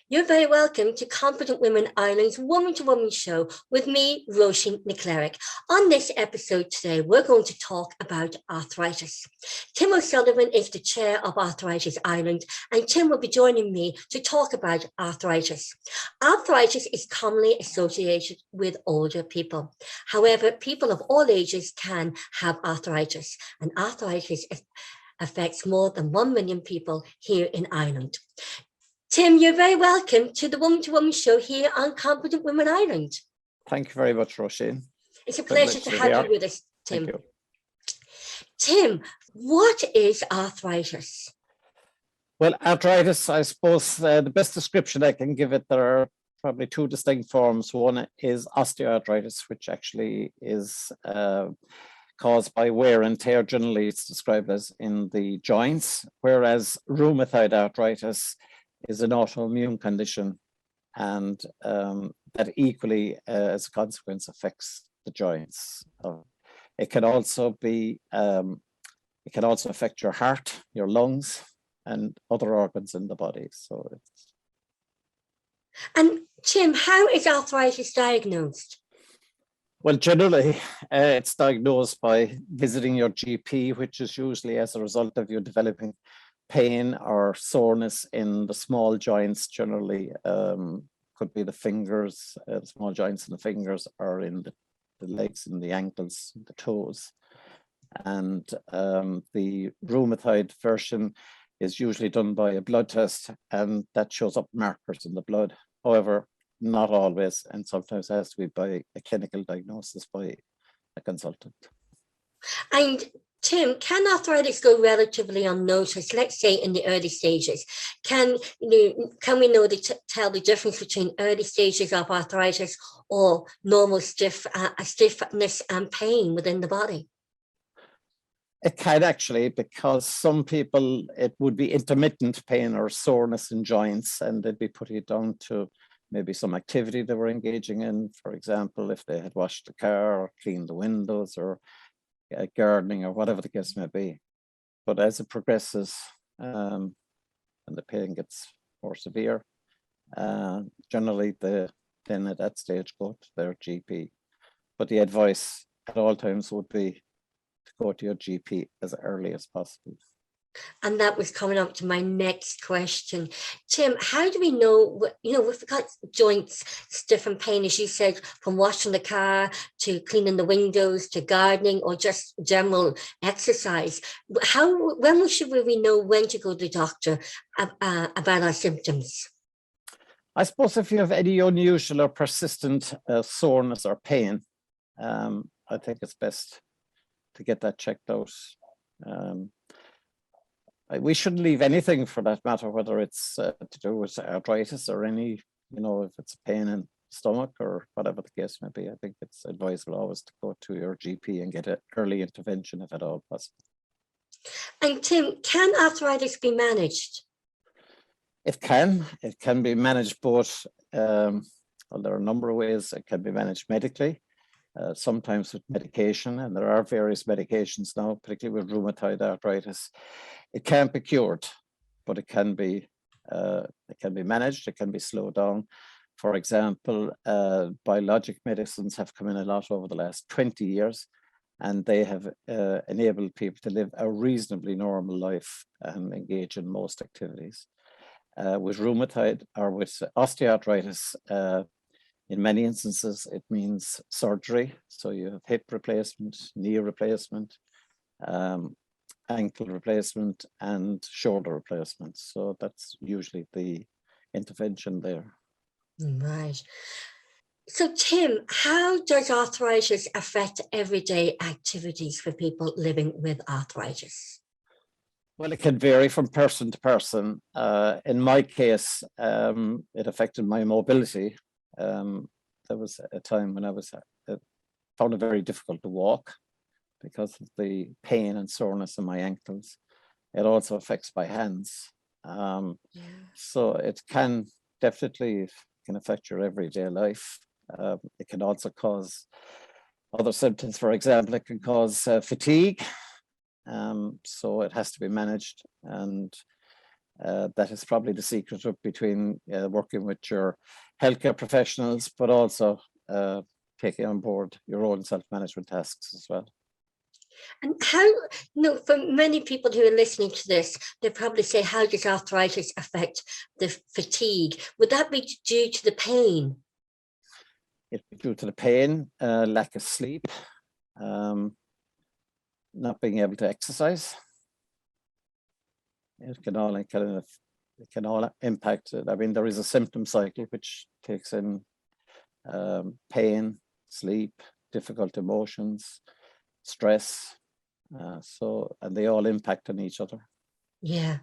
You're very welcome to Competent Women Ireland's Woman to Woman show with me, Roisin Ni Chleirigh. On this episode today, we're going to talk about arthritis. Tim Sullivan is the chair of Arthritis Ireland, and Tim will be joining me to talk about arthritis. Arthritis is commonly associated with older people. However, people of all ages can have arthritis, and arthritis affects more than 1 million people here in Ireland. Tim, you're very welcome to the Woman to Woman show here on Competent Women Ireland. Thank you very much, Roisin. It's a pleasure to have you with us, Tim. Thank you. Tim, what is arthritis? Well, arthritis, I suppose the best description I can give it, there are probably two distinct forms. One is osteoarthritis, which actually is caused by wear and tear. Generally, it's described as in the joints, whereas rheumatoid arthritis is an autoimmune condition, and that equally, as a consequence, affects the joints. It can also be, it can also affect your heart, your lungs, and other organs in the body. So it's. And Tim, how is arthritis diagnosed? Well, generally, it's diagnosed by visiting your GP, which is usually as a result of you developing pain or soreness in the small joints. Generally, could be the fingers, the small joints in the fingers, or in the legs and the ankles, the toes. And the rheumatoid version is usually done by a blood test, and that shows up markers in the blood. However, not always, and sometimes it has to be by a clinical diagnosis by a consultant. And Tim, can arthritis go relatively unnoticed, let's say in the early stages? Can we tell the difference between early stages of arthritis or normal stiffness and pain within the body? It can actually, because some people, it would be intermittent pain or soreness in joints, and they'd be putting it down to maybe some activity they were engaging in. For example, if they had washed the car or cleaned the windows or gardening or whatever the case may be. But as it progresses and the pain gets more severe, generally then at that stage go to their GP. But the advice at all times would be to go to your GP as early as possible. And that was coming up to my next question. Tim, how do we know, we've got joints, stiff and pain, as you said, from washing the car to cleaning the windows to gardening or just general exercise. When should we know when to go to the doctor about our symptoms? I suppose if you have any unusual or persistent soreness or pain, I think it's best to get that checked out. We shouldn't leave anything for that matter, whether it's to do with arthritis or any, if it's pain in the stomach or whatever the case may be. I think it's advisable always to go to your GP and get an early intervention if at all possible. And Tim, can arthritis be managed? It can be managed both, well, there are a number of ways it can be managed medically. Sometimes with medication, and there are various medications now, particularly with rheumatoid arthritis. It can't be cured, but it can be managed. It can be slowed down. For example, biologic medicines have come in a lot over the last 20 years, and they have enabled people to live a reasonably normal life and engage in most activities. With rheumatoid or with osteoarthritis, in many instances, it means surgery. So you have hip replacement, knee replacement, ankle replacement, and shoulder replacement. So that's usually the intervention there. Right. So Tim, how does arthritis affect everyday activities for people living with arthritis? Well, it can vary from person to person. In my case, it affected my mobility. There was a time when I found it very difficult to walk because of the pain and soreness in my ankles. It also affects my hands. So it can definitely affect your everyday life. It can also cause other symptoms. For example, it can cause fatigue. So it has to be managed, and That is probably the secret of between working with your healthcare professionals, but also taking on board your own self-management tasks as well. And how, for many people who are listening to this, they probably say, how does arthritis affect the fatigue? Would that be due to the pain? It would be due to the pain, lack of sleep, not being able to exercise. It can all impact it. I mean, there is a symptom cycle which takes in pain, sleep, difficult emotions, stress. And they all impact on each other. Yeah,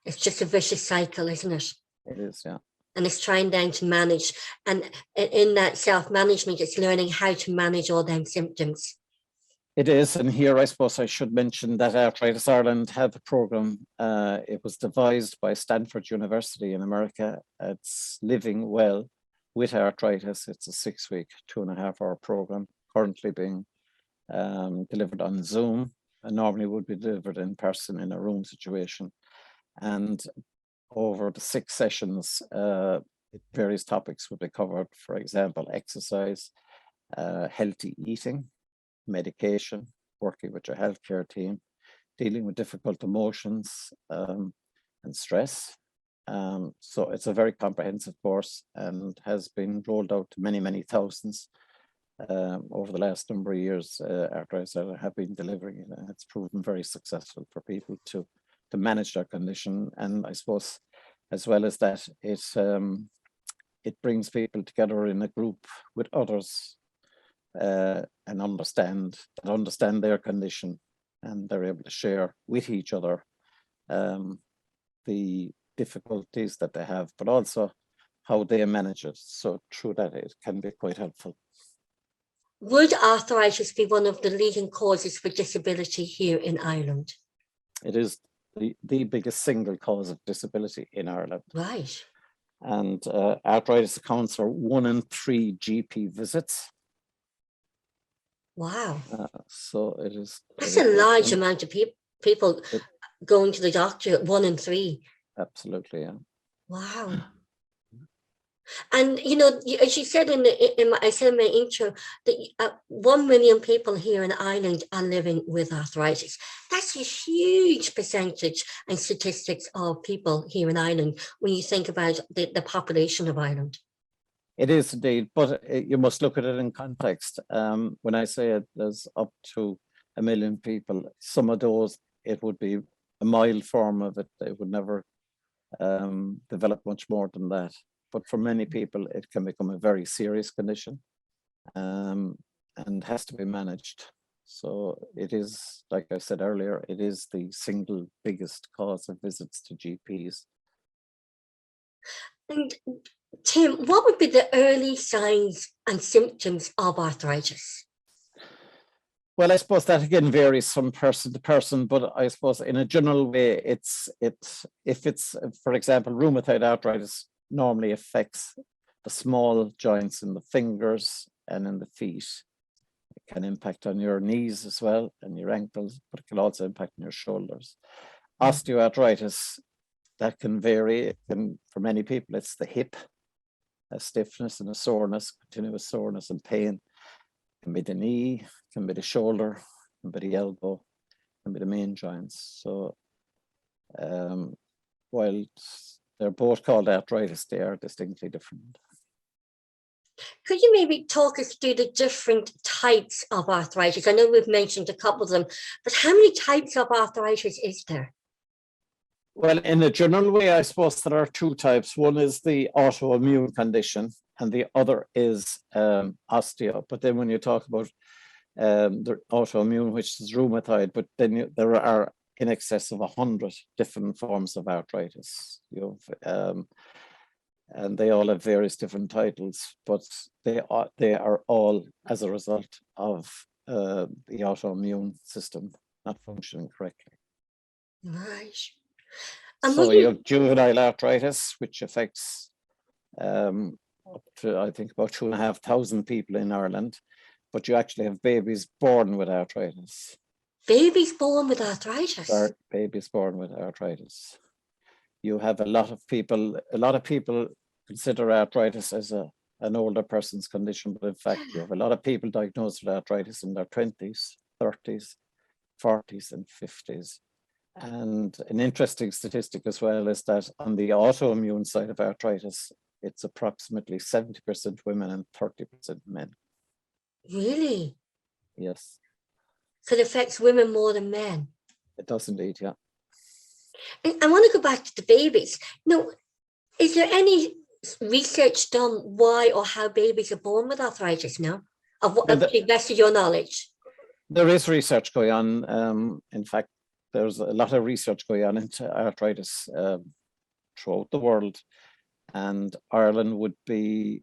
it's just a vicious cycle, isn't it? It is, yeah. And it's trying then to manage. And in that self-management, it's learning how to manage all them symptoms. It is, and here I suppose I should mention that Arthritis Ireland have a program. It was devised by Stanford University in America. It's Living Well with Arthritis. It's a 6-week, 2.5-hour program currently being delivered on Zoom, and normally would be delivered in person in a room situation. And over the 6 sessions, various topics would be covered. For example, exercise, healthy eating, medication, working with your healthcare team, dealing with difficult emotions and stress. So it's a very comprehensive course and has been rolled out to many, many thousands over the last number of years. Arthritis have been delivering it, and it's proven very successful for people to manage their condition. And I suppose, as well as that, it brings people together in a group with others and understand their condition, and they're able to share with each other the difficulties that they have, but also how they manage it. So through that, it can be quite helpful. Would arthritis be one of the leading causes for disability here in Ireland? It is the biggest single cause of disability in Ireland. Right. And arthritis accounts for 1 in 3 GP visits. Wow. So it is. That's a large amount of people going to the doctor, 1 in 3. Absolutely, yeah. Wow. And as you said I said in my intro, that 1 million people here in Ireland are living with arthritis. That's a huge percentage and statistics of people here in Ireland when you think about the population of Ireland. It is indeed, but you must look at it in context. When I say there's up to 1 million people, some of those, it would be a mild form of it. It would never develop much more than that. But for many people, it can become a very serious condition and has to be managed. So it is, like I said earlier, it is the single biggest cause of visits to GPs. And Tim, what would be the early signs and symptoms of arthritis? Well, I suppose that again varies from person to person, but I suppose in a general way, if it's, for example, rheumatoid arthritis normally affects the small joints in the fingers and in the feet. It can impact on your knees as well and your ankles, but it can also impact on your shoulders. Osteoarthritis, that can vary. For many people, it's the hip, a stiffness and a soreness, continuous soreness and pain. It can be the knee, can be the shoulder, can be the elbow, can be the main joints. So while they're both called arthritis, they are distinctly different. Could you maybe talk us through the different types of arthritis? I know we've mentioned a couple of them, but how many types of arthritis is there? Well, in a general way, I suppose there are 2 types. One is the autoimmune condition, and the other is osteo. But then when you talk about the autoimmune, which is rheumatoid, but then there are in excess of 100 different forms of arthritis. And they all have various different titles, but they are all as a result of the autoimmune system not functioning correctly. Right. So you have juvenile arthritis, which affects up to, I think, about 2,500 people in Ireland, but you actually have babies born with arthritis. Babies born with arthritis? Babies born with arthritis. you have a lot of people consider arthritis as an older person's condition, but in fact, you have a lot of people diagnosed with arthritis in their 20s, 30s, 40s, and 50s. And an interesting statistic as well is that on the autoimmune side of arthritis, it's approximately 70% women and 30% men. Really? Yes. So it affects women more than men? It does indeed, yeah. And I want to go back to the babies. Now, is there any research done why or how babies are born with arthritis now? To the best of your knowledge? There is research going on. In fact, there's a lot of research going on into arthritis throughout the world. And Ireland would be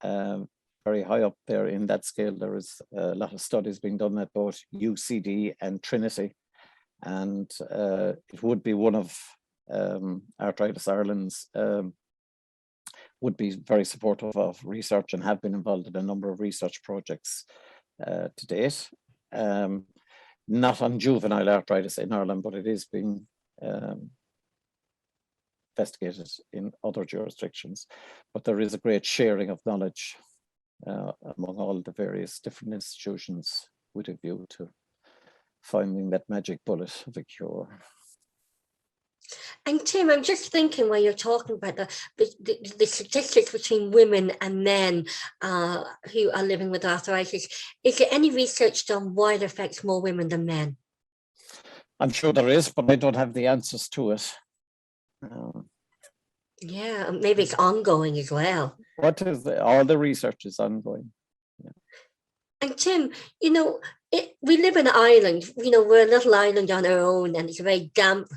very high up there in that scale. There is a lot of studies being done at both UCD and Trinity. And it would be one of Arthritis Ireland's would be very supportive of research and have been involved in a number of research projects to date. Not on juvenile arthritis in Ireland, but it is being investigated in other jurisdictions. But there is a great sharing of knowledge among all the various different institutions with a view to finding that magic bullet of a cure. And Tim, I'm just thinking while you're talking about the statistics between women and men who are living with arthritis, is there any research done why it affects more women than men? I'm sure there is, but I don't have the answers to it. Yeah, maybe it's ongoing as well. What is all the research is ongoing. Yeah. And Tim, you know, we live in Ireland, you know, we're a little island on our own, and it's a very damp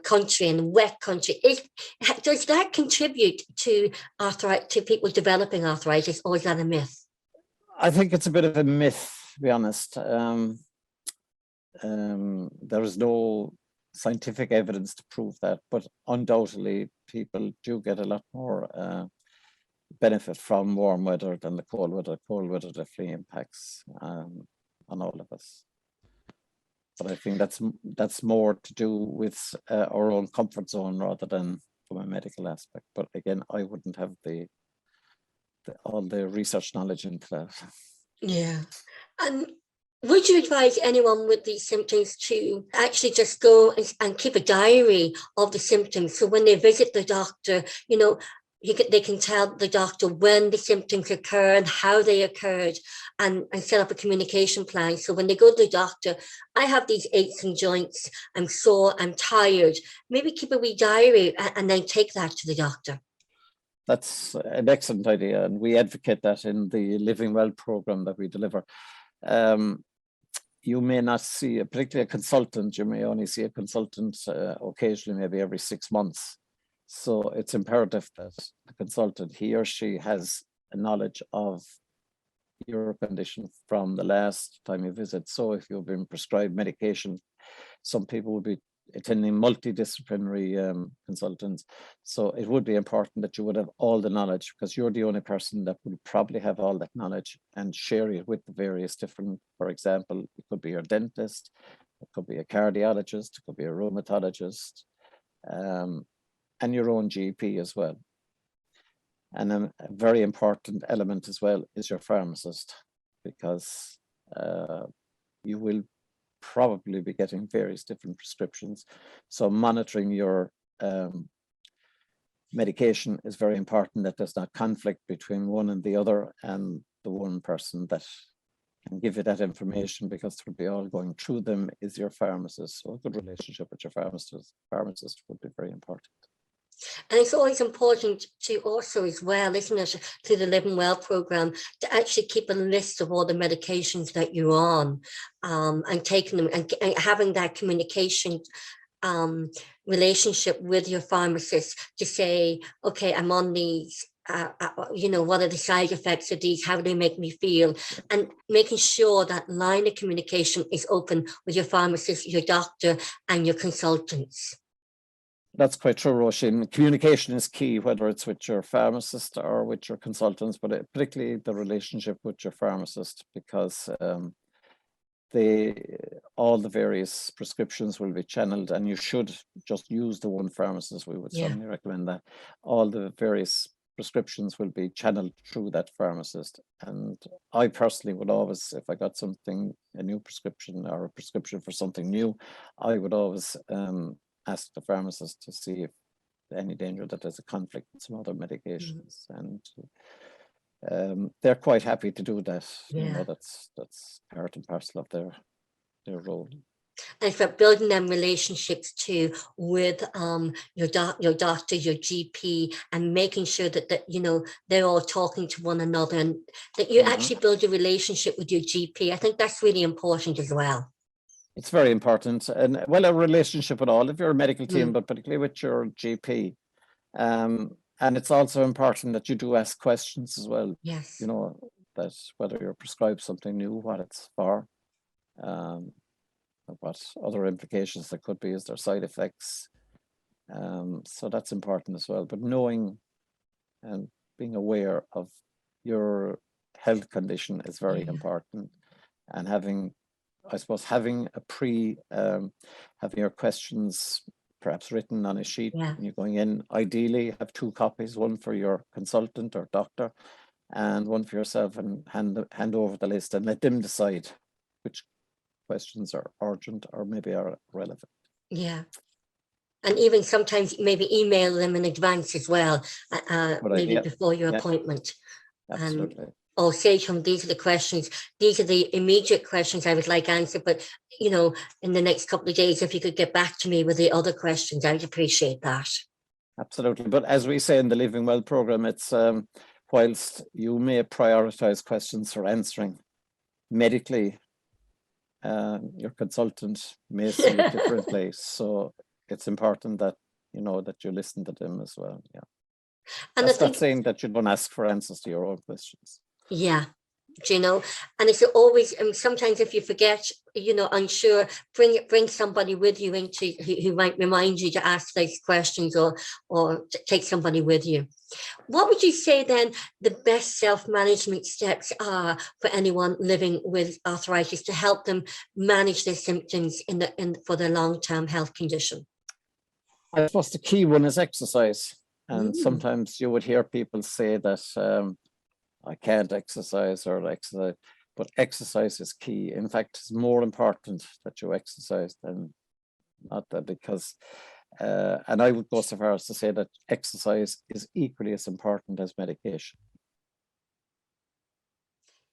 country and wet country. Does that contribute to arthritis, to people developing arthritis, or is that a myth? I think it's a bit of a myth, to be honest. There is no scientific evidence to prove that, but undoubtedly people do get a lot more benefit from warm weather than the cold weather. Cold weather definitely impacts on all of us. But I think that's more to do with our own comfort zone rather than from a medical aspect. But again, I wouldn't have all the research knowledge into that. Yeah. And would you advise anyone with these symptoms to actually just go and keep a diary of the symptoms? So when they visit the doctor, you know, they can tell the doctor when the symptoms occur and how they occurred, and set up a communication plan. So when they go to the doctor, I have these aches and joints, I'm sore, I'm tired. Maybe keep a wee diary and then take that to the doctor. That's an excellent idea. And we advocate that in the Living Well programme that we deliver. You may not see, particularly a consultant, you may only see a consultant occasionally, maybe every 6 months. So it's imperative that the consultant, he or she, has a knowledge of your condition from the last time you visit. So if you've been prescribed medication, some people will be attending multidisciplinary consultants. So it would be important that you would have all the knowledge, because you're the only person that will probably have all that knowledge and share it with the various different, for example, it could be your dentist, it could be a cardiologist, it could be a rheumatologist, and your own GP as well. And then a very important element as well is your pharmacist, because you will probably be getting various different prescriptions. So monitoring your medication is very important, that there's not conflict between one and the other, and the one person that can give you that information, because it will be all going through them, is your pharmacist. So a good relationship with your pharmacist would be very important. And it's always important to also, as well, isn't it, through the Living Well programme, to actually keep a list of all the medications that you're on, and taking them and having that communication relationship with your pharmacist to say, okay, I'm on these, you know, what are the side effects of these? How do they make me feel? And making sure that line of communication is open with your pharmacist, your doctor, and your consultants. That's quite true, Roisin. Communication is key, whether it's with your pharmacist or with your consultants, but particularly the relationship with your pharmacist, because all the various prescriptions will be channeled, and you should just use the one pharmacist. We would strongly recommend that. All the various prescriptions will be channeled through that pharmacist. And I personally would always, if I got something, a new prescription or a prescription for something new, I would always ask the pharmacist to see if any danger that there's a conflict with some other medications. And they're quite happy to do that. You know, that's part and parcel of their role. And it's about building them relationships too with your doctor, your GP, and making sure that you know, they're all talking to one another, and that you actually build a relationship with your GP. I think that's really important as well. It's very important, and well, a relationship with all of your medical team, but particularly with your GP. And it's also important that you do ask questions as well. Yes. You know, that whether you're prescribed something new, what it's for, what other implications there could be, is there side effects? So that's important as well. But knowing and being aware of your health condition is very important, and having, I suppose, having having your questions perhaps written on a sheet when you're going in. Ideally, have 2 copies, one for your consultant or doctor and one for yourself, and hand over the list and let them decide which questions are urgent or maybe are relevant. Yeah. And even sometimes maybe email them in advance as well, maybe before your appointment. Absolutely. Or say to them, these are the questions, these are the immediate questions I would like answered, but you know, in the next couple of days, if you could get back to me with the other questions, I'd appreciate that. Absolutely. But as we say in the Living Well programme, it's whilst you may prioritize questions for answering medically, your consultant may see it differently. So it's important that you know that you listen to them as well. Yeah. And that's not saying that you don't ask for answers to your own questions. Yeah, you know, and it's always, sometimes if you forget, you know, unsure, bring somebody with you into who might remind you to ask those questions, or take somebody with you. What would you say then the best self-management steps are for anyone living with arthritis to help them manage their symptoms for their long-term health condition? I suppose the key one is exercise. And sometimes you would hear people say that I can't exercise or exercise, but exercise is key. In fact, it's more important that you exercise than not that, because, and I would go so far as to say that exercise is equally as important as medication.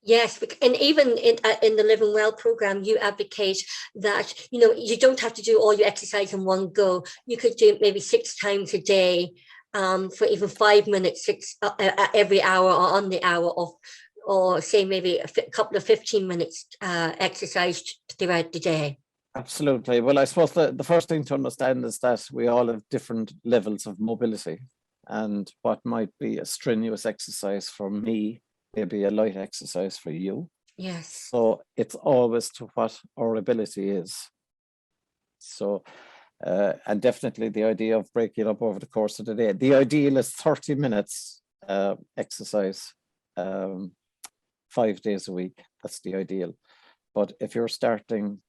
Yes, and even in the Living Well programme, you advocate that, you know, you don't have to do all your exercise in one go. You could do it maybe 6 times a day, for even 5 minutes, every hour, or on the hour, or say maybe a couple of 15 minutes exercise throughout the day. Absolutely. Well, I suppose the first thing to understand is that we all have different levels of mobility, and what might be a strenuous exercise for me may be a light exercise for you. Yes. So it's always to what our ability is. So and definitely the idea of breaking up over the course of the day. The ideal is 30 minutes exercise 5 days a week. That's the ideal. But if you're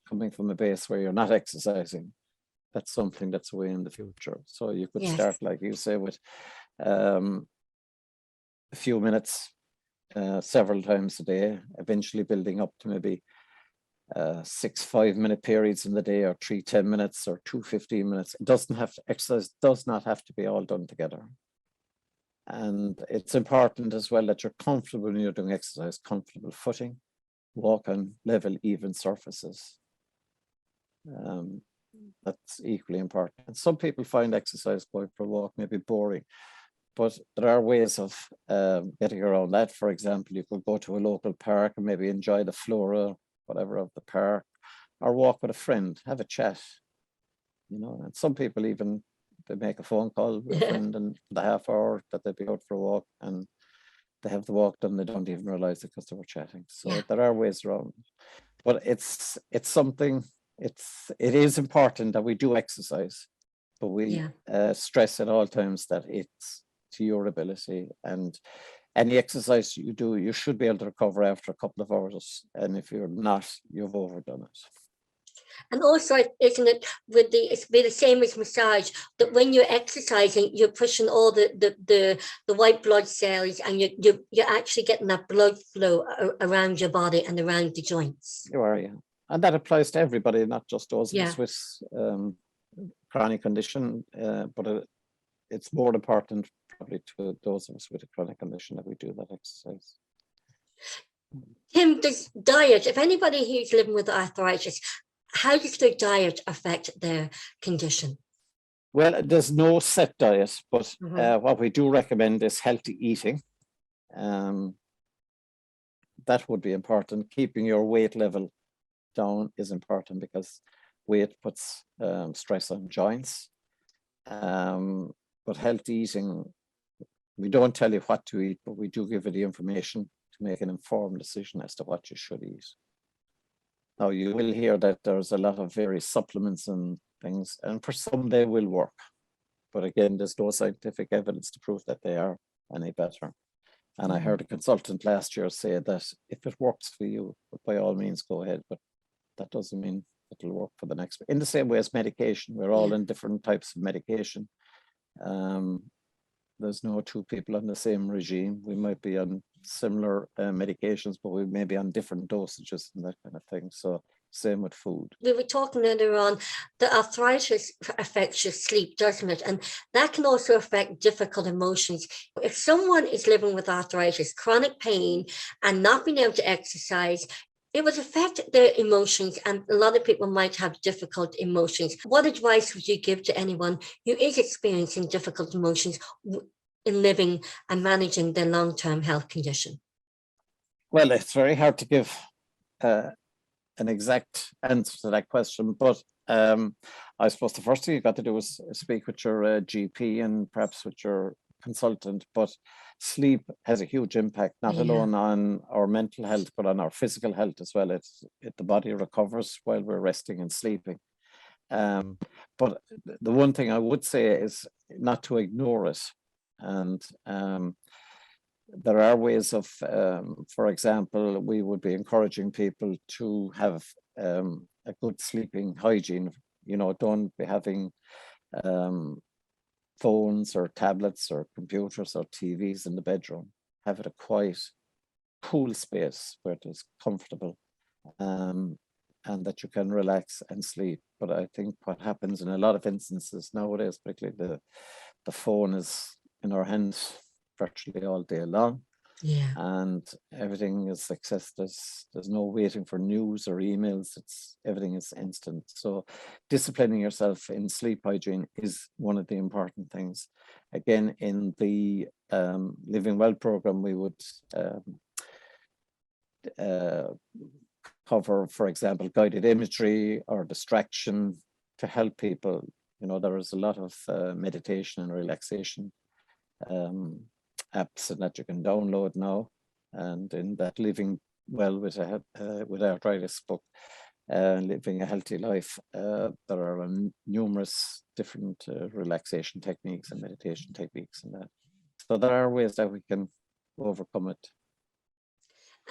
coming from a base where you're not exercising, that's something that's way in the future. So you could start, like you say, with a few minutes several times a day, eventually building up to maybe 6 5-minute periods in the day, or 3 10 minutes, or 2 15 minutes. It doesn't have to, exercise does not have to be all done together. And it's important as well that you're comfortable when you're doing exercise, comfortable footing, walk on level, even surfaces. That's equally important. And some people find exercise going for a walk maybe boring, but there are ways of getting around that. For example, you could go to a local park and maybe enjoy the flora, whatever, of the park, or walk with a friend, have a chat, you know. And some people even, they make a phone call with a friend, and the half hour that they'd be out for a walk, and they have the walk done, they don't even realize it because they were chatting. So there are ways around, but it's something, it is important that we do exercise, but we stress at all times that it's to your ability. And any exercise you do, you should be able to recover after a couple of hours. And if you're not, you've overdone it. And also, isn't it it's be the same as massage, that when you're exercising, you're pushing all the white blood cells, and you're actually getting that blood flow around your body and around the joints. You are, yeah. And that applies to everybody, not just those of us with chronic condition, but it's more important probably to those of us with a chronic condition that we do that exercise. Tim, does diet, if anybody who's living with arthritis, how does their diet affect their condition? Well, there's no set diet, but what we do recommend is healthy eating. That would be important. Keeping your weight level down is important because weight puts stress on joints. But healthy eating, we don't tell you what to eat, but we do give you the information to make an informed decision as to what you should eat. Now, you will hear that there's a lot of various supplements and things, and for some they will work. But again, there's no scientific evidence to prove that they are any better. And I heard a consultant last year say that if it works for you, by all means go ahead, but that doesn't mean it'll work for the next. In the same way as medication, we're all in different types of medication. There's no two people on the same regime. We might be on similar medications, but we may be on different dosages and that kind of thing. So same with food. We were talking earlier on, the arthritis affects your sleep, doesn't it? And that can also affect difficult emotions. If someone is living with arthritis, chronic pain, and not being able to exercise, it would affect their emotions, and a lot of people might have difficult emotions. What advice would you give to anyone who is experiencing difficult emotions in living and managing their long-term health condition? Well, it's very hard to give an exact answer to that question, but I suppose the first thing you've got to do is speak with your GP and perhaps with your consultant. But sleep has a huge impact, not alone on our mental health, but on our physical health as well. The body recovers while we're resting and sleeping. But the one thing I would say is not to ignore it. And there are ways of, for example, we would be encouraging people to have a good sleeping hygiene. You know, don't be having phones or tablets or computers or TVs in the bedroom. Have it a quiet, cool space where it is comfortable and that you can relax and sleep. But I think what happens in a lot of instances nowadays, particularly the phone is in our hands virtually all day long. And everything is accessed. There's no waiting for news or emails. Everything is instant. So disciplining yourself in sleep hygiene is one of the important things. Again, in the Living Well program, we would cover, for example, guided imagery or distraction to help people. You know, there is a lot of meditation and relaxation apps that you can download now, and in that Living Well with Arthritis book, Living a Healthy Life, there are numerous different relaxation techniques and meditation techniques in that. So there are ways that we can overcome it.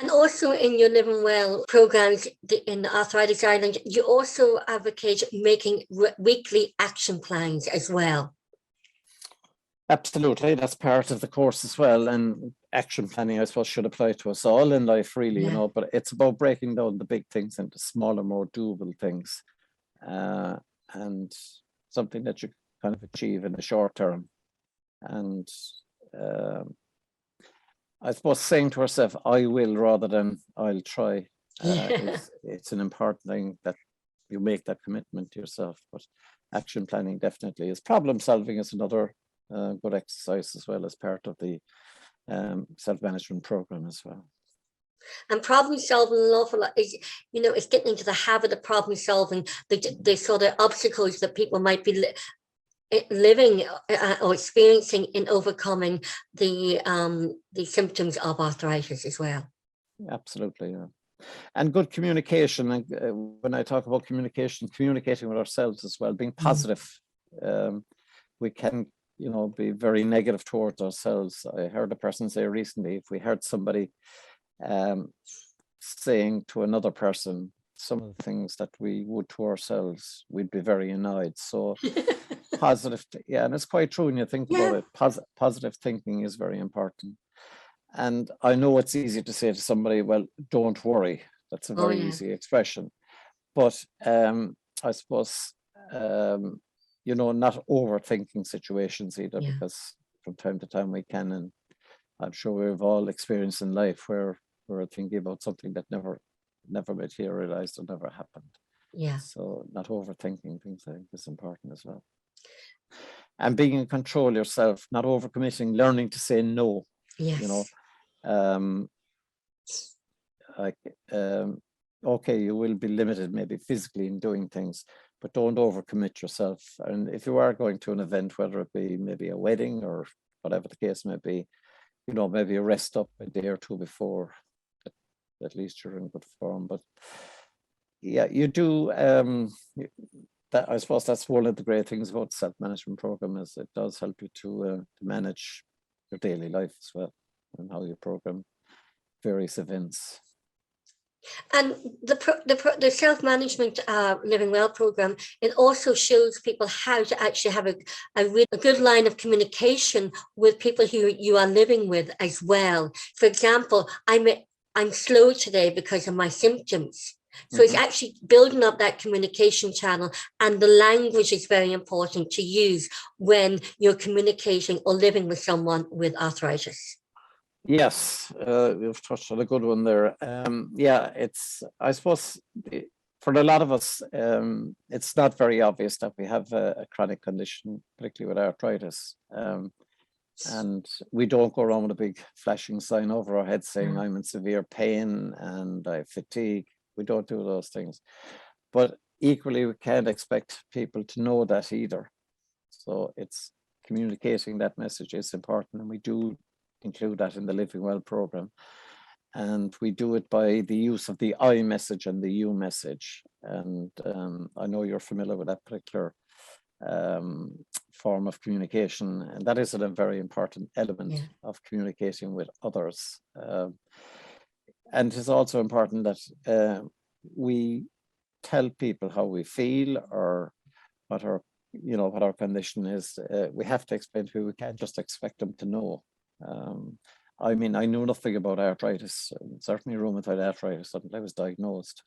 And also in your Living Well programs in Arthritis Ireland, you also advocate making weekly action plans as well. Absolutely, that's part of the course as well. And action planning, I suppose, should apply to us all in life, really, you know, but it's about breaking down the big things into smaller, more doable things, and something that you kind of achieve in the short term. And I suppose saying to ourselves, I will rather than I'll try, it's an important thing that you make that commitment to yourself. But action planning definitely is. Problem solving is another good exercise as well, as part of the self-management program as well. And problem solving an awful lot is, you know, it's getting into the habit of problem solving, the sort of obstacles that people might be living or experiencing in overcoming the symptoms of arthritis as well. Absolutely, yeah. And good communication. And when I talk about communication, communicating with ourselves as well, being positive. We can be very negative towards ourselves. I heard a person say recently, if we heard somebody saying to another person some of the things that we would to ourselves, we'd be very annoyed. So positive, and it's quite true when you think about it. Positive thinking is very important. And I know it's easy to say to somebody, well, don't worry. That's a very easy expression. But I suppose, not overthinking situations either, because from time to time we can, and I'm sure we've all experienced in life where we're thinking about something that never materialized or never happened. Yeah. So not overthinking things, I think, is important as well. And being in control yourself, not overcommitting, learning to say no. Yes. Okay, you will be limited maybe physically in doing things, but don't overcommit yourself. And if you are going to an event, whether it be maybe a wedding or whatever the case may be, maybe you rest up a day or two before, at least you're in good form. But yeah, you do. That, I suppose that's one of the great things about the self-management program, is it does help you to manage your daily life as well, and how you program various events. And the self-management Living Well program, it also shows people how to actually have a good line of communication with people who you are living with as well. For example, I'm slow today because of my symptoms. So it's actually building up that communication channel, and the language is very important to use when you're communicating or living with someone with arthritis. Yes, you've touched on a good one there. It's, I suppose, for a lot of us, it's not very obvious that we have a chronic condition, particularly with arthritis. And we don't go around with a big flashing sign over our head saying, I'm in severe pain and I have fatigue. We don't do those things. But equally, we can't expect people to know that either. So it's communicating that message is important, and we do include that in the Living Well program. And we do it by the use of the I message and the you message. And I know you're familiar with that particular form of communication, and that is a very important element of communicating with others. And it's also important that we tell people how we feel or what our condition is. We have to explain to people. We can't just expect them to know. I mean, I knew nothing about arthritis, certainly rheumatoid arthritis, until I was diagnosed.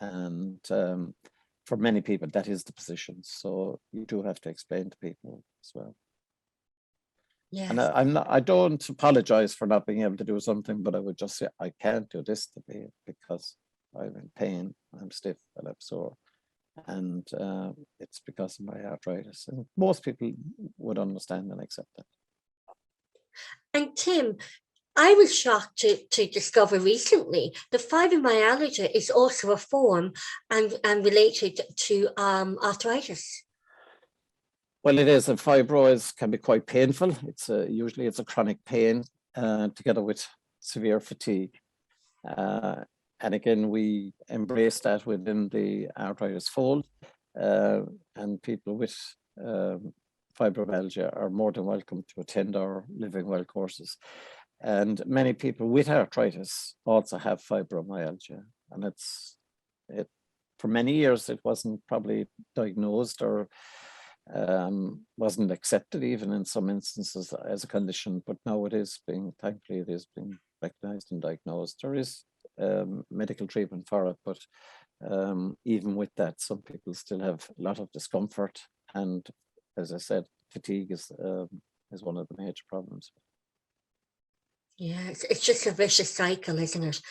And for many people, that is the position. So you do have to explain to people as well. Yes. And I don't apologize for not being able to do something, but I would just say I can't do this today because I'm in pain, I'm stiff, and I'm sore. And it's because of my arthritis. And most people would understand and accept that. And Tim, I was shocked to discover recently that fibromyalgia is also a form and related to arthritis. Well, it is, and fibro can be quite painful. It's usually a chronic pain together with severe fatigue. And again, we embrace that within the arthritis fold, and people with fibromyalgia are more than welcome to attend our Living Well courses. And many people with arthritis also have fibromyalgia, and for many years it wasn't probably diagnosed or wasn't accepted even in some instances as a condition, but now thankfully it is being recognized and diagnosed. There is medical treatment for it, but even with that, some people still have a lot of discomfort, and as I said, fatigue is one of the major problems. Yeah, it's just a vicious cycle, isn't it?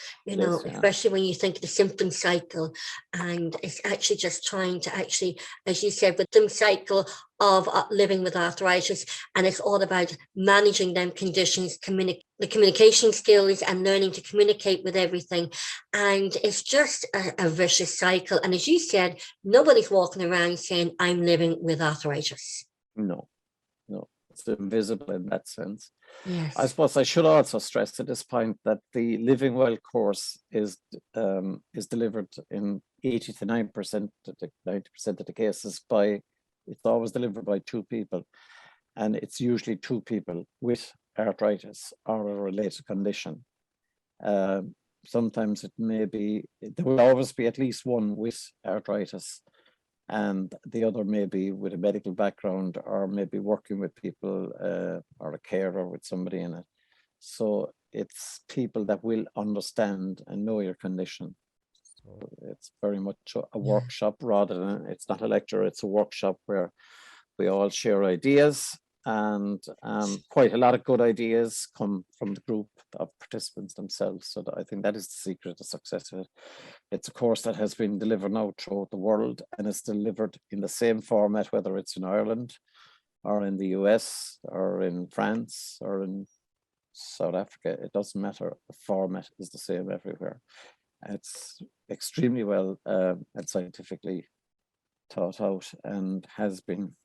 Especially when you think of the symptom cycle, and it's actually just trying to actually, as you said, with the cycle of living with arthritis, and it's all about managing them conditions, the communication skills, and learning to communicate with everything. And it's just a vicious cycle. And as you said, nobody's walking around saying, I'm living with arthritis. No, it's invisible in that sense. Yes. I suppose I should also stress at this point that the Living Well course is delivered in 80 to 90% of the cases it's always delivered by two people. and it's usually two people with arthritis or a related condition. Sometimes it may be, there will always be at least one with arthritis, and the other may be with a medical background, or maybe working with people, or a carer with somebody in it. So it's people that will understand and know your condition. So it's very much a workshop rather than, it's not a lecture, it's a workshop where we all share ideas, and quite a lot of good ideas come from the group of participants themselves. So I think that is the secret of success of it. It's a course that has been delivered now throughout the world, and it's delivered in the same format, whether it's in Ireland or in the US or in France or in South Africa. It doesn't matter, the format is the same everywhere. It's extremely well and scientifically thought out, and has been,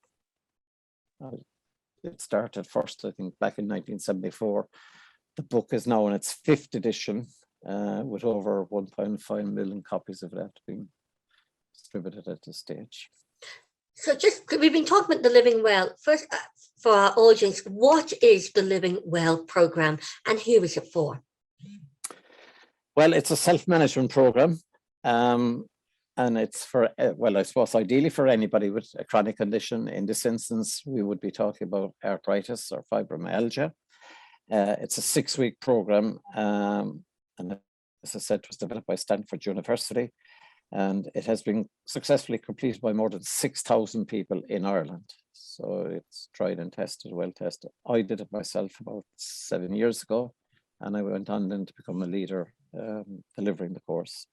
it started first, I think, back in 1974. The book is now in its 5th edition, with over 1.5 million copies of that being distributed at this stage. So we've been talking about the Living Well. First, for our audience, what is the Living Well programme and who is it for? Well, it's a self-management programme, and it's for, well, I suppose ideally for anybody with a chronic condition. In this instance, we would be talking about arthritis or fibromyalgia. It's a 6-week programme, and as I said, it was developed by Stanford University, and it has been successfully completed by more than 6,000 people in Ireland. So it's tried and tested, well tested. I did it myself about 7 years ago, and I went on then to become a leader delivering the course.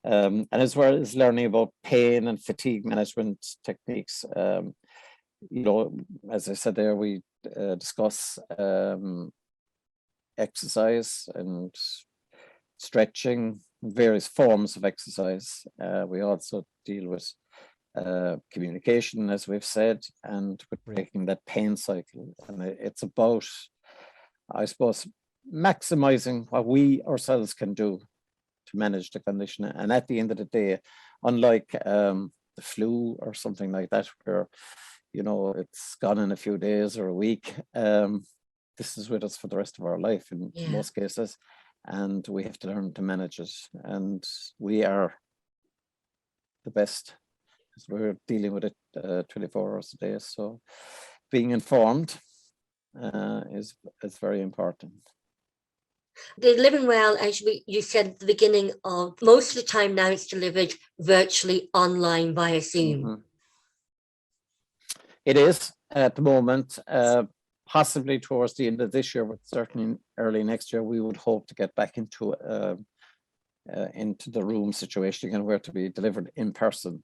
And as well as learning about pain and fatigue management techniques, you know, as I said there, we discuss exercise and stretching, various forms of exercise. We also deal with communication, as we've said, and with breaking that pain cycle. And it's about, I suppose, maximizing what we ourselves can do to manage the condition. And at the end of the day, unlike the flu or something like that, where, you know, it's gone in a few days or a week, this is with us for the rest of our life in most cases, and we have to learn to manage it. And we are the best, because we're dealing with it 24 hours a day. So being informed is very important. The Living Well, as you said at the beginning, of most of the time now it's delivered virtually online via Zoom. Mm-hmm. It is at the moment, possibly towards the end of this year, but certainly early next year, we would hope to get back into the room situation again, where to be delivered in person.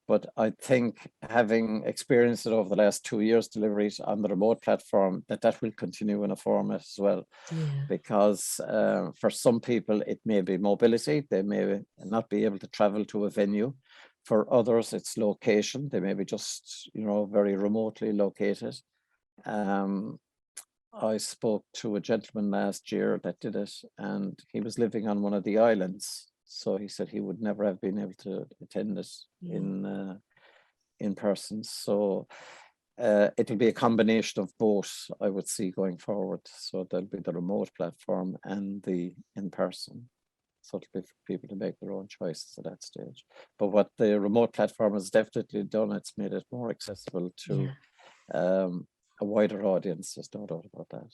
But I think, having experienced it over the last 2 years, deliveries on the remote platform, that will continue in a format as well. Because for some people, it may be mobility. They may not be able to travel to a venue. For others, it's location. They may be just, you know, very remotely located. I spoke to a gentleman last year that did it, and he was living on one of the islands. So he said he would never have been able to attend it in person. So it will be a combination of both, I would see, going forward. So there'll be the remote platform and the in-person. So it'll be for people to make their own choices at that stage. But what the remote platform has definitely done, it's made it more accessible to a wider audience. There's no doubt about that.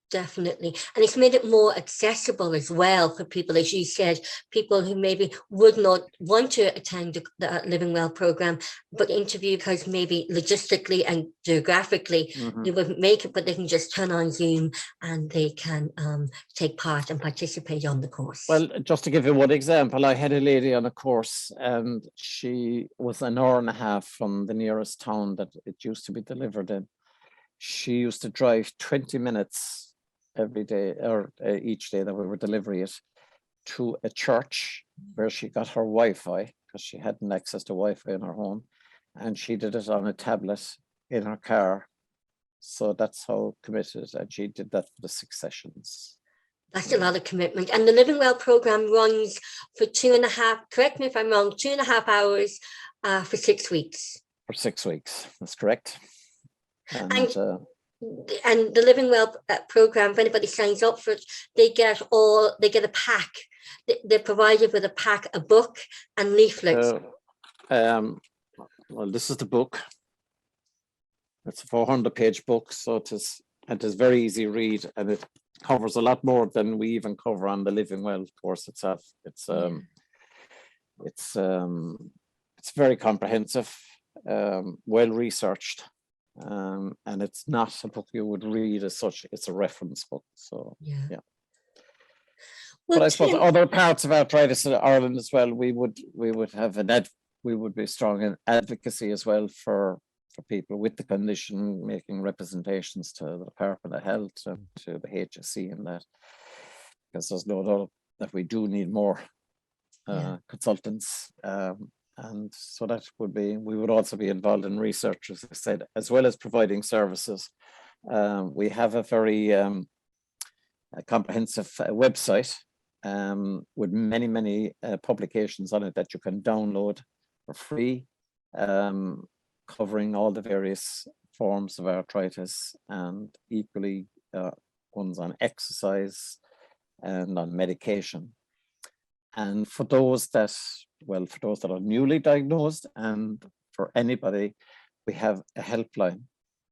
Definitely. And it's made it more accessible as well for people, as you said, people who maybe would not want to attend the Living Well programme, but interview because maybe logistically and geographically they wouldn't make it, but they can just turn on Zoom and they can take part and participate on the course. Well, just to give you one example, I had a lady on a course, and she was an hour and a half from the nearest town that it used to be delivered in. She used to drive 20 minutes every day, or each day that we were delivering it, to a church where she got her Wi-Fi, because she hadn't access to Wi-Fi in her home, and she did it on a tablet in her car. So that's how committed, and she did that for the 6 sessions. That's a lot of commitment. And the Living Well programme runs for 2.5, correct me if I'm wrong, 2.5 hours for 6 weeks. For 6 weeks, that's correct. And And the Living Well program, if anybody signs up for it, they get a pack. They're provided with a pack, a book and leaflets. Well, this is the book. It's a 400-page book, so it is very easy read, and it covers a lot more than we even cover on the Living Well course itself. It's very comprehensive, well researched, and it's not a book you would read as such. It's a reference book. So yeah. Well, but I suppose other parts of Arthritis in Ireland as well, we would be strong in advocacy as well for people with the condition, making representations to the Department of Health and to the HSE and that, because there's no doubt that we do need more consultants, and so that would be, we would also be involved in research, as I said, as well as providing services. We have a very comprehensive website with many publications on it that you can download for free, covering all the various forms of arthritis, and equally ones on exercise and on medication. And for those that are newly diagnosed, and for anybody, we have a helpline.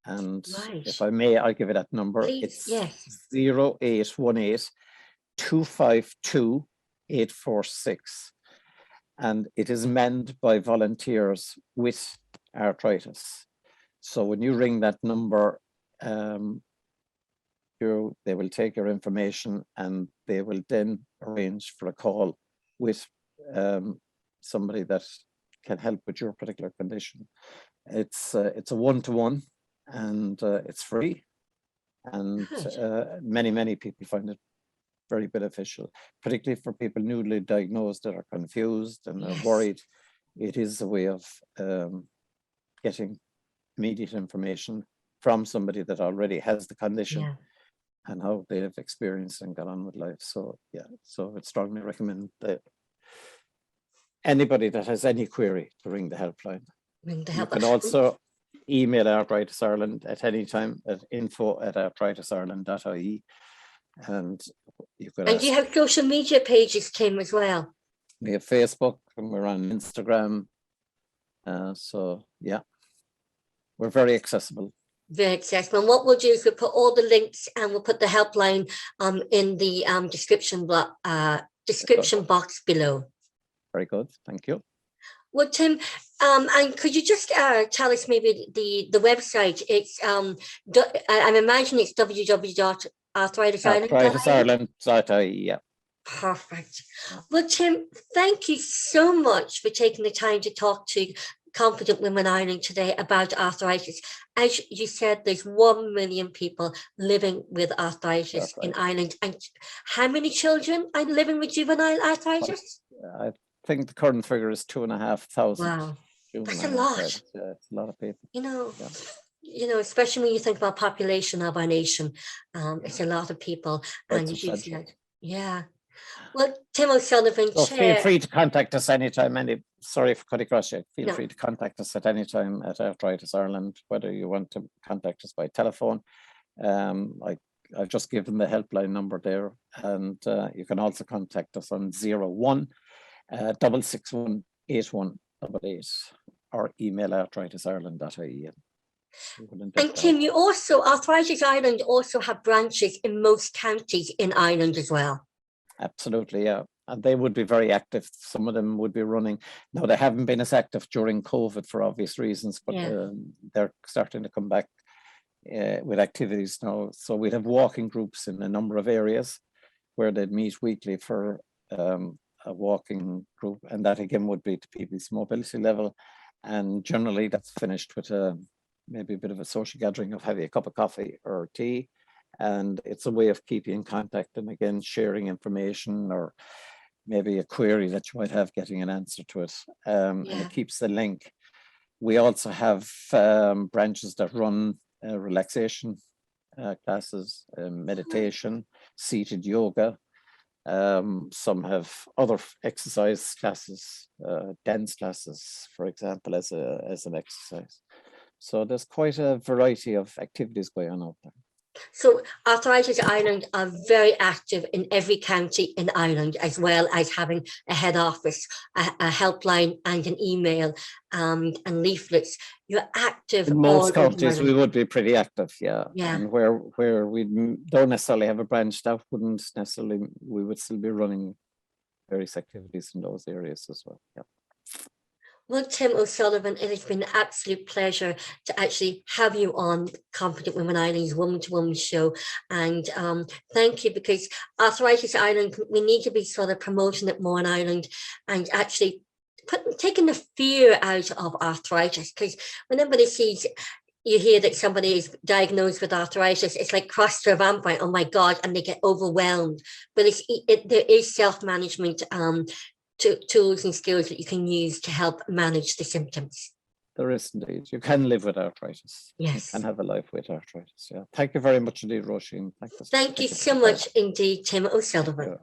And if I may, I'll give you that number. Please, it's 0818 252 846. And it is manned by volunteers with arthritis. So when you ring that number, they will take your information, and they will then arrange for a call with somebody that can help with your particular condition. It's a one-to-one, and it's free, and many people find it very beneficial, particularly for people newly diagnosed that are confused and are worried. It is a way of getting immediate information from somebody that already has the condition and how they have experienced and got on with life. So so I would strongly recommend that anybody that has any query to ring the helpline. You can also email Arthritis Ireland at any time at info@arthritisireland.ie. And you can. And do you have social media pages, Tim, as well? We have Facebook, and we're on Instagram. So yeah, we're very accessible. Very accessible. And what we'll do is we'll put all the links, and we'll put the helpline in the description box below. Very good, thank you. Well, Tim, and could you just tell us maybe the website? It's I'm imagining it's www.arthritisireland.ie. Yeah. Perfect. Well, Tim, thank you so much for taking the time to talk to Confident Women Ireland today about arthritis. As you said, there's 1 million people living with arthritis in Ireland. And how many children are living with juvenile arthritis? I think the current figure is 2,500. Wow, that's a lot. It's a lot of people. You know, especially when you think about population of our nation, it's a lot of people. And as you said, well, Tim O'Sullivan, Feel free to contact us anytime. Sorry for cutting across you. Feel free to contact us at any time at Arthritis Ireland, whether you want to contact us by telephone. I've just given the helpline number there, and you can also contact us on 01 661 8188 or email arthritisireland.ie. And Tim, Arthritis Ireland also have branches in most counties in Ireland as well. Absolutely, yeah. And they would be very active. Some of them would be running. Now, they haven't been as active during COVID for obvious reasons, but they're starting to come back with activities now. So we'd have walking groups in a number of areas where they'd meet weekly for a walking group. And that again would be to people's mobility level. And generally that's finished with maybe a bit of a social gathering of having a cup of coffee or tea. And it's a way of keeping in contact and again sharing information, or maybe a query that you might have, getting an answer to it. And it keeps the link. We also have branches that run relaxation classes, meditation, seated yoga. Some have other exercise classes, dance classes, for example, as an exercise. So there's quite a variety of activities going on out there. So Arthritis Ireland are very active in every county in Ireland, as well as having a head office, a helpline and an email, and leaflets. You're active in most counties. We would be pretty active, yeah. And where we don't necessarily have a branch, that wouldn't necessarily, we would still be running various activities in those areas as well. Yeah. Well, Tim O'Sullivan, it has been an absolute pleasure to actually have you on Confident Women Ireland's Woman to Woman show. And thank you, because Arthritis Ireland, we need to be sort of promoting it more in Ireland and actually taking the fear out of arthritis. Because when everybody sees, you hear that somebody is diagnosed with arthritis, it's like cross to a vampire, oh my God, and they get overwhelmed. But there is self-management tools and skills that you can use to help manage the symptoms. There is indeed. You can live with arthritis. Yes. You can have a life with arthritis. Yeah. Thank you very much indeed, Roisin. Thank you so much indeed, Tim O'Sullivan.